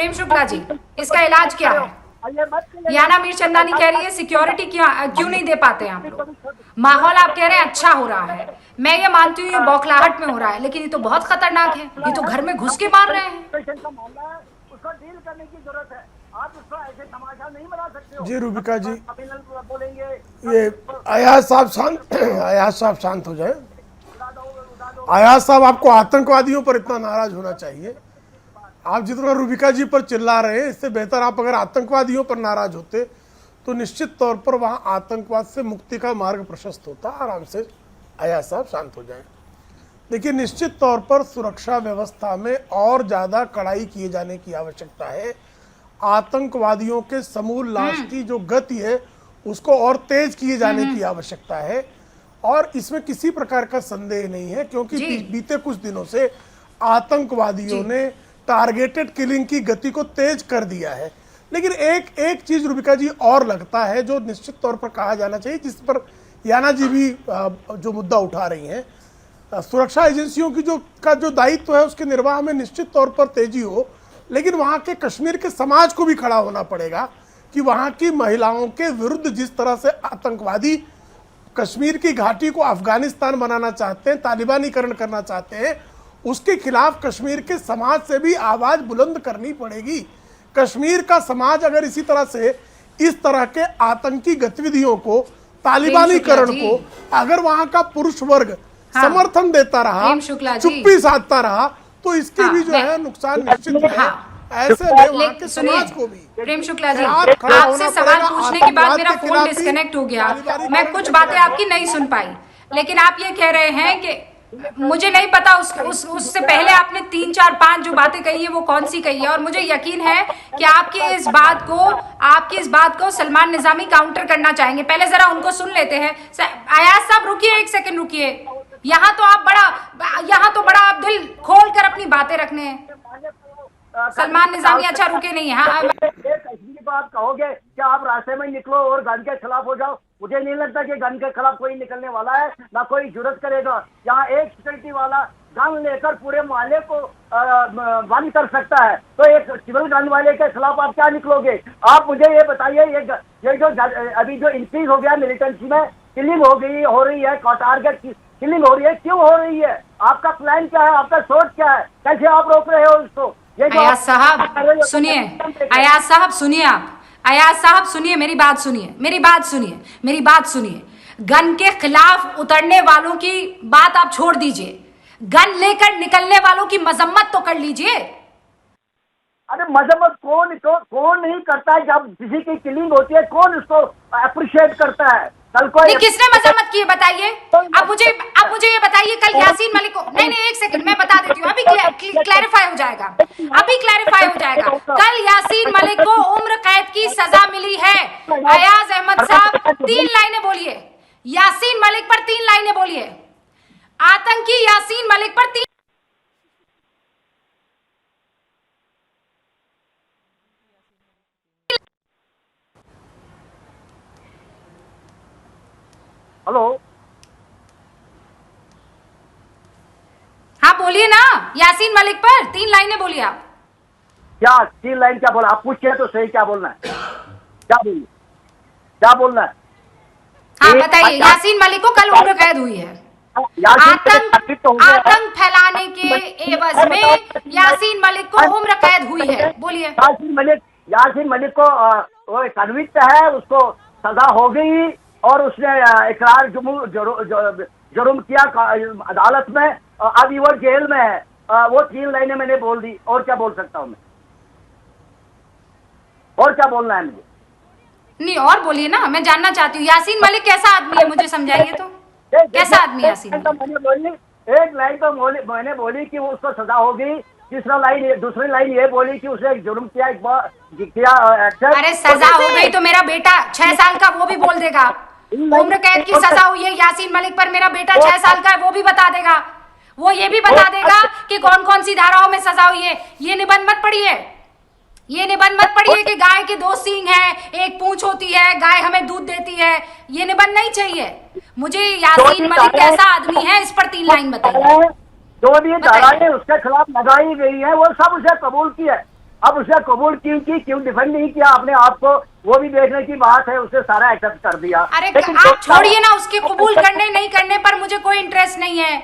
प्रेम शुक्ला जी, इसका इलाज क्या है? याना मीरचंदानी कह रही है सिक्योरिटी क्यों नहीं दे पाते आप लोग? माहौल आप कह रहे हैं अच्छा हो रहा है, मैं ये मानती हूँ ये बौखलाहट में हो रहा है, लेकिन ये तो बहुत खतरनाक है, ये तो घर में घुस के मार रहे हैं। उसको डील करने की जरूरत है, आप उसको ऐसे तमाशा नहीं बना सकते हो। जी रूबिका जी, बोलेंगे ये अयाज साहब शांत हो जाए। अयाज साहब, आपको आतंकवादियों पर इतना नाराज होना चाहिए? आप जितना रूबिका जी पर चिल्ला रहे हैं, इससे बेहतर आप अगर आतंकवादियों पर नाराज होते तो निश्चित तौर पर वहां आतंकवाद से मुक्ति का मार्ग प्रशस्त होता। आराम से अयाज साहब शांत हो जाएं। देखिए, निश्चित तौर पर सुरक्षा व्यवस्था में और ज्यादा कड़ाई किए जाने की आवश्यकता है। आतंकवादियों के समूल नाश की जो गति है उसको और तेज किए जाने की आवश्यकता है, और इसमें किसी प्रकार का संदेह नहीं है, क्योंकि बीते कुछ दिनों से आतंकवादियों ने टारगेटेड किलिंग की गति को तेज कर दिया है। लेकिन एक चीज रूबिका जी और लगता है जो निश्चित तौर पर कहा जाना चाहिए, जिस पर याना जी भी जो मुद्दा उठा रही हैं, सुरक्षा एजेंसियों की जो दायित्व है उसके निर्वाह में निश्चित तौर पर तेजी हो, लेकिन वहां के कश्मीर के समाज को भी खड़ा होना पड़ेगा कि वहां की महिलाओं के विरुद्ध जिस तरह से आतंकवादी कश्मीर की घाटी को अफगानिस्तान बनाना चाहते हैं, तालिबानीकरण करना चाहते हैं, उसके खिलाफ कश्मीर के समाज से भी आवाज बुलंद करनी पड़ेगी। कश्मीर का समाज अगर इसी तरह से इस तरह के आतंकी गतिविधियों को, तालिबानीकरण को, अगर वहां का पुरुष वर्ग समर्थन देता रहा, चुप्पी साधता रहा, तो इसके भी जो है नुकसान निश्चित है। ऐसे में वहां के समाज को भी। प्रेम शुक्ला जी, आपसे सवाल पूछने के बाद मेरा फोन डिस्कनेक्ट हो गया, मैं कुछ बातें आपकी नहीं सुन पाई, लेकिन आप ये कह रहे हैं कि मुझे नहीं पता उससे पहले आपने 3 4 5 जो बातें कही है वो कौन सी कही है, और मुझे यकीन है कि आपकी इस बात को सलमान निजामी काउंटर करना चाहेंगे। पहले जरा उनको सुन लेते हैं। अयाज साहब रुकिए, 1 सेकंड रुकिए। यहाँ तो बड़ा आप दिल खोल कर अपनी बातें रखने हैं। सलमान निजामी अच्छा रुके नहीं है। हाँ, आप कहोगे कि आप रास्ते में निकलो और गन के खिलाफ हो जाओ, मुझे नहीं लगता कि गन के खिलाफ कोई निकलने वाला है, ना कोई जुर्रत करेगा। यहाँ एक सिक्योरिटी वाला गन लेकर पूरे मोहल्ले को बंद कर सकता है, तो एक सिविल गन वाले के खिलाफ आप क्या निकलोगे? आप मुझे ये बताइए, ये जो अभी जो इंक्रीज हो गया मिलिटेंसी में, किलिंग हो रही है, टारगेट किलिंग हो रही है, क्यों हो रही है? आपका प्लान क्या है? आपका सोच क्या है? कैसे आप रोक रहे हो इसको? अयाज साहब सुनिए, अयाज साहब सुनिए, अयाज साहब सुनिए, मेरी बात सुनिए। गन के खिलाफ उतरने वालों की बात आप छोड़ दीजिए, गन लेकर निकलने वालों की मजम्मत तो कर लीजिए। अरे मजम्मत कौन नहीं करता है? जब किसी की किलिंग होती है कौन उसको अप्रिशिएट करता है? कल को किसने मजम्मत की है बताइए? अब मुझे ये बताइए, कल यासीन मलिक को, नहीं 1 सेकंड मैं बता देती हूँ, अभी क्लैरिफाई हो जाएगा, कल यासीन मलिक को उम्र कैद की सजा मिली है। अयाज अहमद साहब 3 लाइनें बोलिए, यासीन मलिक पर 3 लाइनें बोलिए, आतंकी यासीन मलिक पर 3। हेलो, हाँ बोलिए ना, यासीन मलिक पर 3 लाइनें बोलिए आप। क्या 3 लाइन क्या बोला? आप पूछिए तो सही, क्या बोलना है? क्या बोलना है? हाँ बताइए। यासीन मलिक को कल उम्र कैद हुई है, आतंक फैलाने के एवज में यासीन मलिक को उम्र कैद हुई है, बोलिए। यासीन मलिक को कन्विक्ट है, उसको सजा हो गई, और उसने इकरार जुर्म किया अदालत में, अभी वो जेल में है। वो 3 लाइनें मैंने बोल दी, और क्या बोल सकता हूँ मैं? और क्या बोलना है मुझे? नहीं और बोलिए ना, मैं जानना चाहती हूँ यासीन मलिक कैसा आदमी है, मुझे समझाइए तो। कैसा आदमी है यासीन मलिक? एक लाइन तो मैंने बोली कि उसको सजा हो गई, दूसरी लाइन ये बोली कि उसने जुर्म किया। अरे सजा हो गई तो मेरा बेटा 6 साल का वो भी बोल देगा। उम्र कैद की सजा हुई है यासीन मलिक पर, मेरा बेटा 6 साल का है, वो भी बता देगा। वो ये भी बता देगा कि कौन कौन सी धाराओं में सजा हुई है। ये निबंध मत पढ़िए कि गाय के 2 सींग हैं, 1 पूंछ होती है, गाय हमें दूध देती है। ये निबंध नहीं चाहिए मुझे। यासीन मलिक कैसा आदमी है, इस पर 3 लाइन बताइए। जो भी धाराएं उसके खिलाफ लगाई गई है वो सब उसे कबूल की है। अब उसने कबूल क्यों की, क्यों डिफेंड नहीं किया अपने आप को, वो भी देखने की बात है। उसने सारा एक्सेप्ट कर दिया। अरे आप छोड़िए ना उसके कबूल करने नहीं करने पर, मुझे कोई इंटरेस्ट नहीं है।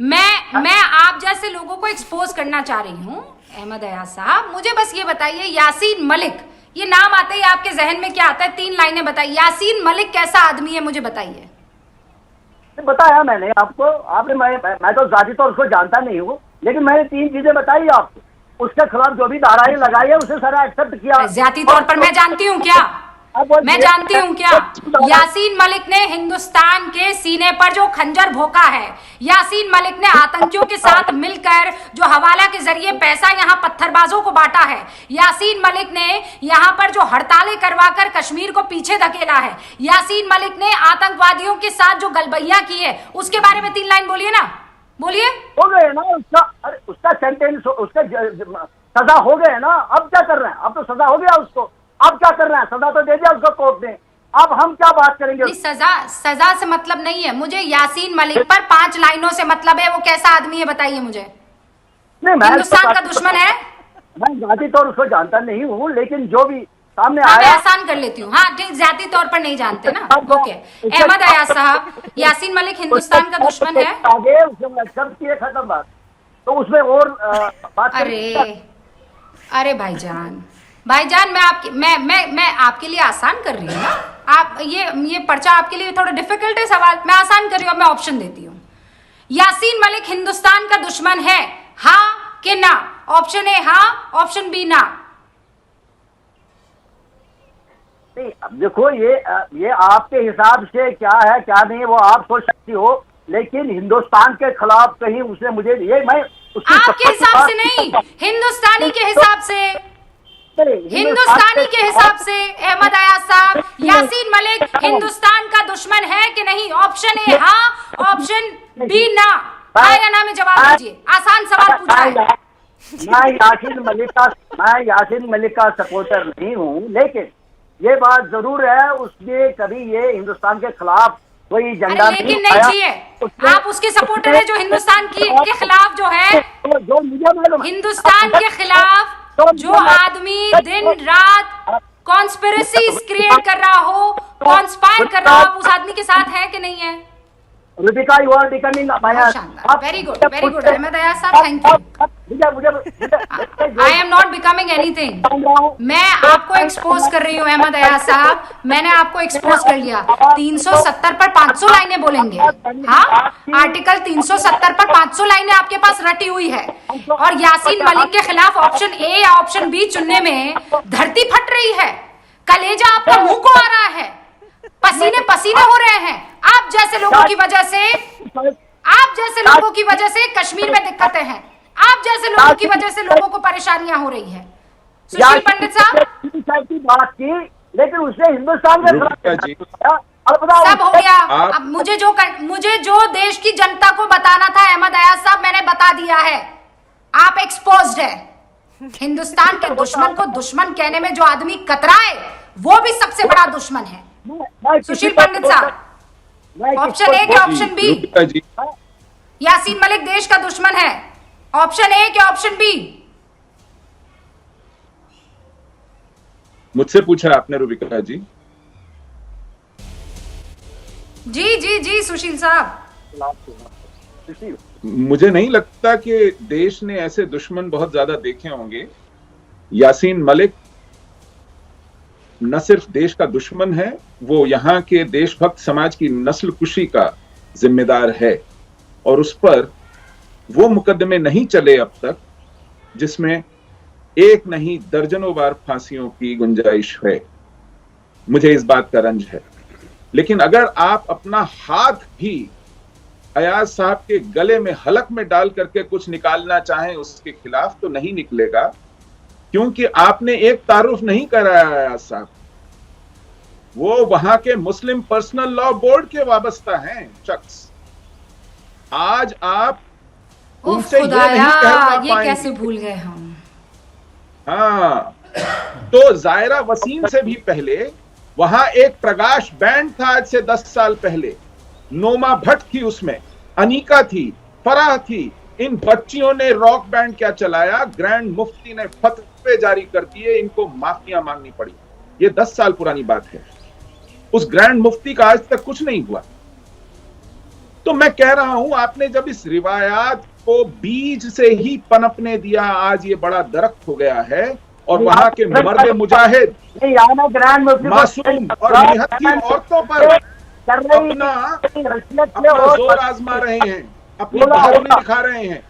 मैं आप जैसे लोगों को एक्सपोज करना चाह रही हूँ। अहमद अयाज साहब, मुझे बस ये बताइए, यासीन मलिक, ये नाम आते ही आपके जहन में क्या आता है? 3 लाइनें बताइए। यासीन मलिक कैसा आदमी है, मुझे बताइए। बताया मैंने आपको, आपने मैं तो जाती तौर उसको जानता नहीं हूँ, लेकिन मैंने 3 चीजें बताई आपको। उसके खिलाफ जो भी धाराएं लगाई है उसे सारा एक्सेप्ट किया। ज्यादा तौर पर मैं जानती हूँ क्या? मैं जानती हूँ क्या? यासीन मलिक ने हिंदुस्तान के सीने पर जो खंजर भोंका है, यासीन मलिक ने आतंकियों के साथ मिलकर जो हवाला के जरिए पैसा यहाँ पत्थरबाजों को बांटा है, यासीन मलिक ने यहाँ पर जो हड़तालें करवाकर कश्मीर को पीछे धकेला है, यासीन मलिक ने आतंकवादियों के साथ जो गलबैया की है, उसके बारे में 3 लाइन बोलिए ना, बोलिए। हो गए ना उसका सेंटेंस, उसका सजा हो गए ना। अब क्या कर रहे हैं? अब तो सजा हो गया उसको, अब क्या कर रहे हैं? सजा तो दे दिया उसको कोर्ट ने, अब हम क्या बात करेंगे? सजा से मतलब नहीं है मुझे, यासीन मलिक पर 5 लाइनों से मतलब है। वो कैसा आदमी है बताइए मुझे। नहीं, मैं हिंदुस्तान का दुश्मन है। मैं जाती तौर उसको जानता नहीं हूँ, लेकिन जो भी सामने हाँ, आया, मैं आसान कर लेती हूँ। हाँ ठीक, जाती तौर पर नहीं जानते ना। ओके, अहमद अयाज साहब, यासीन मलिक हिंदुस्तान का दुश्मन है। आगे उसने एक्सेप्ट किए, खत्म बात। तो उसमें और बात। अरे भाईजान मैं आपके लिए आसान कर रही हूँ ना। आप ये पर्चा आपके लिए थोड़ा डिफिकल्ट है सवाल, मैं आसान कर रही हूँ। मैं ऑप्शन देती हूँ। यासीन मलिक हिंदुस्तान का दुश्मन है, हाँ कि ना? ऑप्शन ए हाँ, ऑप्शन बी ना। नहीं, अब देखो ये आपके हिसाब से क्या है क्या नहीं है वो आप सोच सकती हो, लेकिन हिंदुस्तान के खिलाफ कहीं उसने मुझे मैं आपके हिसाब से नहीं, हिंदुस्तानी के हिसाब से, हिंदुस्तानी के हिसाब से अहमद अयाज साहब, यासीन मलिक हिंदुस्तान का दुश्मन है कि नहीं? ऑप्शन ए हाँ, ऑप्शन बी ना। हाँ या ना में जवाब दीजिए। आसान सवाल पूछा है। मैं यासीन मलिक का सपोर्टर नहीं हूँ, लेकिन ये बात जरूर है उसने कभी ये हिंदुस्तान के खिलाफ कोई झंडा लेकिन नहीं चाहिए। आप उसके सपोर्टर है जो हिंदुस्तान के खिलाफ जो है, जो मुझे मालूम, हिंदुस्तान के खिलाफ जो आदमी दिन रात कॉन्स्पिरेसीज क्रिएट कर रहा हो, कॉन्स्पायर कर रहा हो, आप उस आदमी के साथ है कि नहीं है? Rubika, you are becoming very good Ahmad Ayaz sahab, thank you. I am not becoming anything. मैं आपको एक्सपोज कर रही हूँ अहमद अयाज साहब, मैंने आपको एक्सपोज कर लिया। 370 पर 500 लाइनें बोलेंगे। हाँ, आर्टिकल 370 पर 500 लाइनें आपके पास रटी हुई है, और यासीन मलिक के खिलाफ ऑप्शन ए या ऑप्शन बी चुनने में धरती फट रही है, कलेजा आपका मुंह को आ रहा है, पसीने पसीने हो रहे हैं। आप जैसे लोगों की वजह से कश्मीर में दिक्कतें हैं, आप जैसे लोगों की वजह से लोगों को परेशानियां हो रही है। सुशील पंडित साहब की बात की, लेकिन उसने हिंदुस्तान के सब हो गया। अब मुझे जो देश की जनता को बताना था अहमद अयाज साहब, मैंने बता दिया है। आप एक्सपोज्ड है। हिंदुस्तान के दुश्मन को दुश्मन कहने में जो आदमी कतराए, वो भी सबसे बड़ा दुश्मन है। सुशील पंडित साहब, ऑप्शन ए के ऑप्शन बी? यासीन मलिक देश का दुश्मन है, ऑप्शन ए के ऑप्शन बी? मुझसे पूछा आपने रुबिका जी? जी सुशील साहब। मुझे नहीं लगता कि देश ने ऐसे दुश्मन बहुत ज्यादा देखे होंगे। यासीन मलिक न सिर्फ देश का दुश्मन है, वो यहाँ के देशभक्त समाज की नस्ल कुशी का जिम्मेदार है, और उस पर वो मुकदमे नहीं चले अब तक जिसमें एक नहीं दर्जनों बार फांसियों की गुंजाइश है। मुझे इस बात का रंज है। लेकिन अगर आप अपना हाथ भी अयाज साहब के गले में हलक में डाल करके कुछ निकालना चाहें उसके खिलाफ, तो नहीं निकलेगा, क्योंकि आपने एक तारुफ नहीं कराया अयाज साहब। वो वहां के मुस्लिम पर्सनल लॉ बोर्ड के वाबस्ता हैं शख्स। आज आप उनसे ये नहीं कहना ये कैसे भूल गए हम। हाँ, तो जायरा वसीम से भी पहले वहां एक प्रकाश बैंड था, आज से 10 साल पहले। नोमा भट्ट थी उसमें, अनीका थी, फराह थी। इन बच्चियों ने रॉक बैंड क्या चलाया, ग्रैंड मुफ्ती ने फतवा फतवे जारी कर दिए, इनको माफियां मांगनी पड़ी। ये 10 साल पुरानी बात है। उस ग्रैंड मुफ्ती का आज तक कुछ नहीं हुआ। तो मैं कह रहा हूं, आपने जब इस रिवायात को बीज से ही पनपने दिया, आज ये बड़ा दरख्त हो गया है और वहां के मर्द मुजाहिद, मासूम और निहत्थी की औरतों पर अपना जोर आजमा रहे हैं, अपनी बहादुरी दिखा रहे हैं।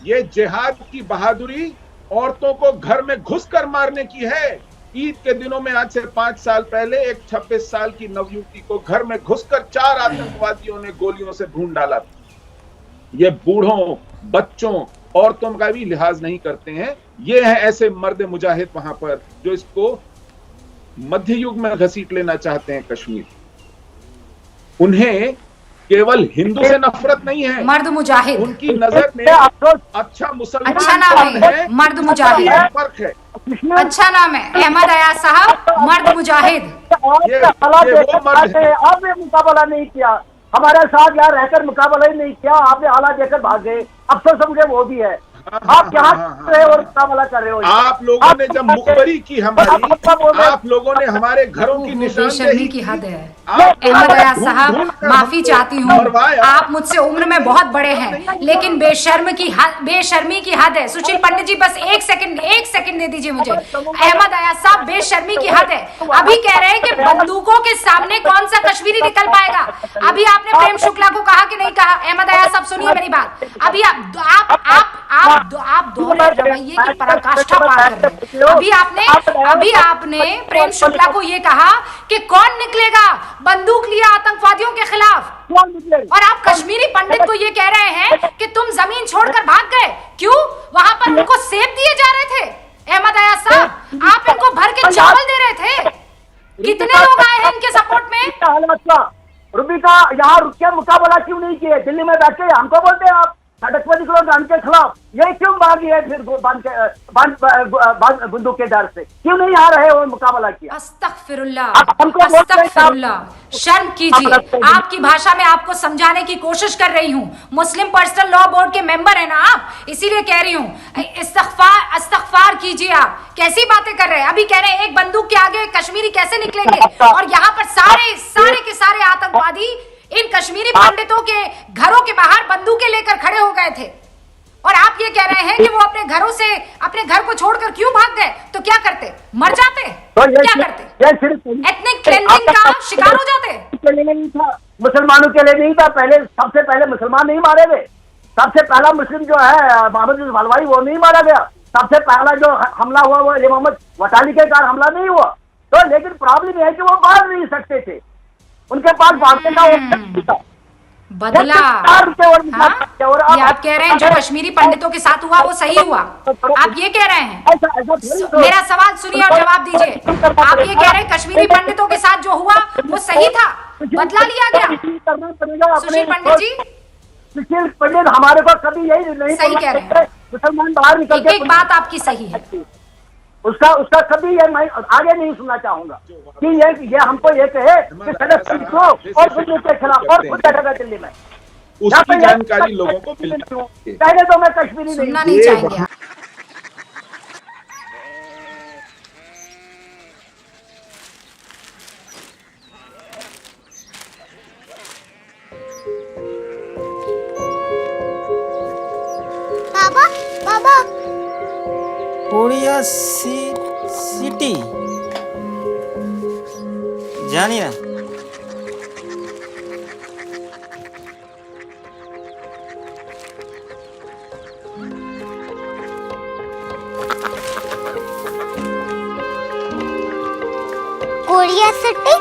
ये जिहाद की बहादुरी औरतों को घर में घुसकर मारने की है। ईद के दिनों में आज से 5 साल पहले एक 26 साल की नवयुवती को घर में घुसकर 4 आतंकवादियों ने गोलियों से भून डाला। ये बूढ़ों, बच्चों, औरतों का भी लिहाज नहीं करते हैं। ये हैं ऐसे मर्द मुजाहिद वहां पर जो इसको मध्य युग में घसीट लेना चाहते हैं कश्मीर। उन्हें केवल हिंदू से नफरत नहीं है, मर्द मुजाहिद उनकी नजर में अच्छा मुसलमान अच्छा नाम है, मर्द मुजाहिद फर्क है। अच्छा नाम है अहमद अयाज साहब, मर्द मुजाहिद। ये आपने मुकाबला नहीं किया, हमारे साथ यहाँ रहकर मुकाबला ही नहीं किया, आपने आला देकर भाग गए। अफसोस मुझे वो भी है। आप यहाँ रहे और मुकाबला कर रहे हो। आप लोगों ने जब मुखबरी की हमारी, आप लोगों ने हमारे घरों की निशानदेही की हद है। अहमद अयाज साहब, माफी चाहती हूँ, आप मुझसे उम्र में बहुत बड़े हैं, लेकिन बेशर्मी की हद है। सुशील पंडित जी, बस एक सेकंड दे दीजिए मुझे। अहमद अयाज साहब, बेशर्मी की हद है। अभी कह रहे हैं कि बंदूकों के सामने कौन सा कश्मीरी निकल पाएगा। अभी आपने प्रेम शुक्ला को कहा कि नहीं कहा। अहमद अयाज साहब, सुनिए मेरी बात। अभी आप दोहरे रवैये की पराकाष्ठा पार कर रहे हैं। अभी आपने प्रेम शुक्ला को ये कहा कि कौन निकलेगा बंदूक लिया आतंकवादियों के खिलाफ, और आप कश्मीरी पंडित को ये कह रहे हैं कि तुम जमीन छोड़कर भाग गए। क्यों? वहां पर उनको सेब दिए जा रहे थे। अहमद अयाज साहब, आप इनको भर के चावल दे रहे थे। कितने लोग आए हैं इनके सपोर्ट में? रुबिका, यहाँ रुक के मुकाबला क्यों नहीं किए? दिल्ली में बैठ के हमको बोलते हैं आप सड़क पर निकलो गन के खिलाफ। ये क्यों भागी है फिर बंदूक के डर से? क्यों नहीं आ रहे हो मुकाबला किया? अस्तगफिरुल्लाह, अस्तगफिरुल्लाह, शर्म कीजिए। आपकी भाषा में आपको समझाने की कोशिश कर रही हूँ। मुस्लिम पर्सनल लॉ बोर्ड के मेंबर है ना आप, इसीलिए कह रही हूँ। इस्तगफार कीजिए। आप कैसी बातें कर रहे हैं? अभी कह रहे हैं एक बंदूक के आगे कश्मीरी कैसे निकलेंगे, और यहाँ पर सारे के सारे आतंकवादी इन कश्मीरी पंडितों के घरों के बाहर बंदूकें लेकर खड़े हो गए थे। और आप ये कह रहे हैं कि वो अपने घरों से, अपने घर को छोड़कर क्यों भाग गए? तो क्या करते? मर जाते? क्या करते? एथनिक क्लेंजिंग का शिकार हो जाते? मुसलमानों के लिए नहीं था। पहले सबसे पहले मुसलमान नहीं मारे गए। सबसे पहला मुस्लिम जो है मोहम्मद हलवाई, वो नहीं मारा गया। सबसे पहला जो हमला हुआ वो मोहम्मद वटाली के कारण हमला नहीं हुआ। तो लेकिन प्रॉब्लम है कि वो भाग नहीं सकते थे, उनके पास भागने का बदला। और आप कह रहे हैं जो कश्मीरी पंडितों के साथ हुआ वो सही हुआ, आप ये कह रहे हैं? मेरा सवाल सुनिए और जवाब दीजिए। आप ये कह रहे हैं कश्मीरी पंडितों के साथ जो हुआ वो सही था, बदला लिया गया? सुशील पंडित जी, सुशील पंडित हमारे पास कभी यही नहीं सही कह रहे हैं। मुसलमान बाहर निकल के एक बात आपकी सही है, उसका कभी ये मैं आगे नहीं सुनना चाहूंगा कि ये हमको ये कहे कि सड़क को और बंदूक के खिलाफ और खुद बैठेगा दिल्ली में। उसकी जानकारी लोगों को मिलती है। पहले तो मैं कश्मीरी सुनना नहीं चाहेंगे। बाबा कोरिया सिटी জানি না। Korea city?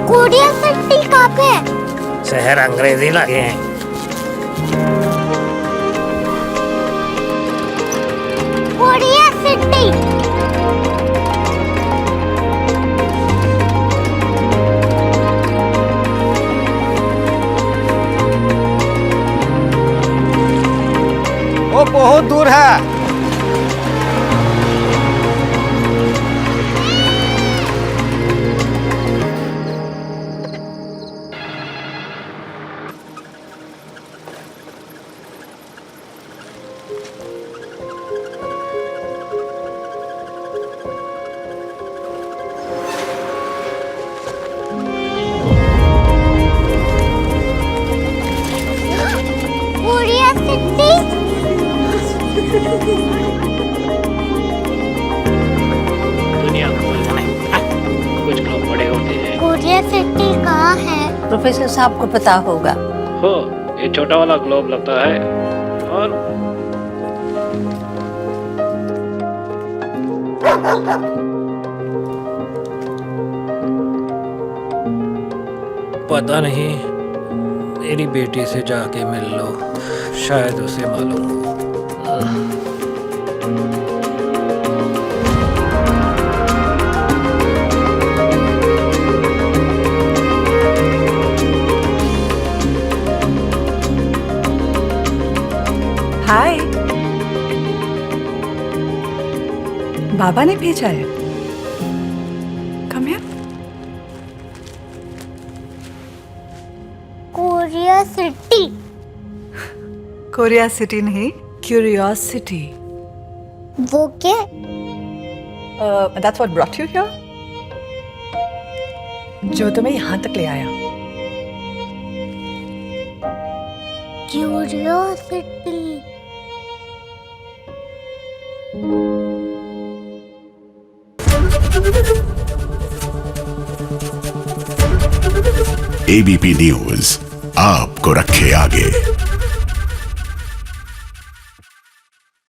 कोरिया सिटी कहाँ पे है? शहर अंग्रेजी लगे हैं। Korea city. वो बहुत दूर है। क्यूरियोसिटी कहाँ है? प्रोफेसर साहब को पता होगा। हो, ये छोटा वाला ग्लोब लगता है। और पता नहीं, मेरी बेटी से जाके मिल लो, शायद उसे मालूम हो। हाय, बाबा ने भेजा है। Come here. Curiosity. Korea city नहीं, क्यूरियोसिटी। वो क्या? That's what brought you here. जो तुम्हें यहाँ तक ले आया। क्यूरियोसिटी। एबीपी न्यूज आपको रखे आगे।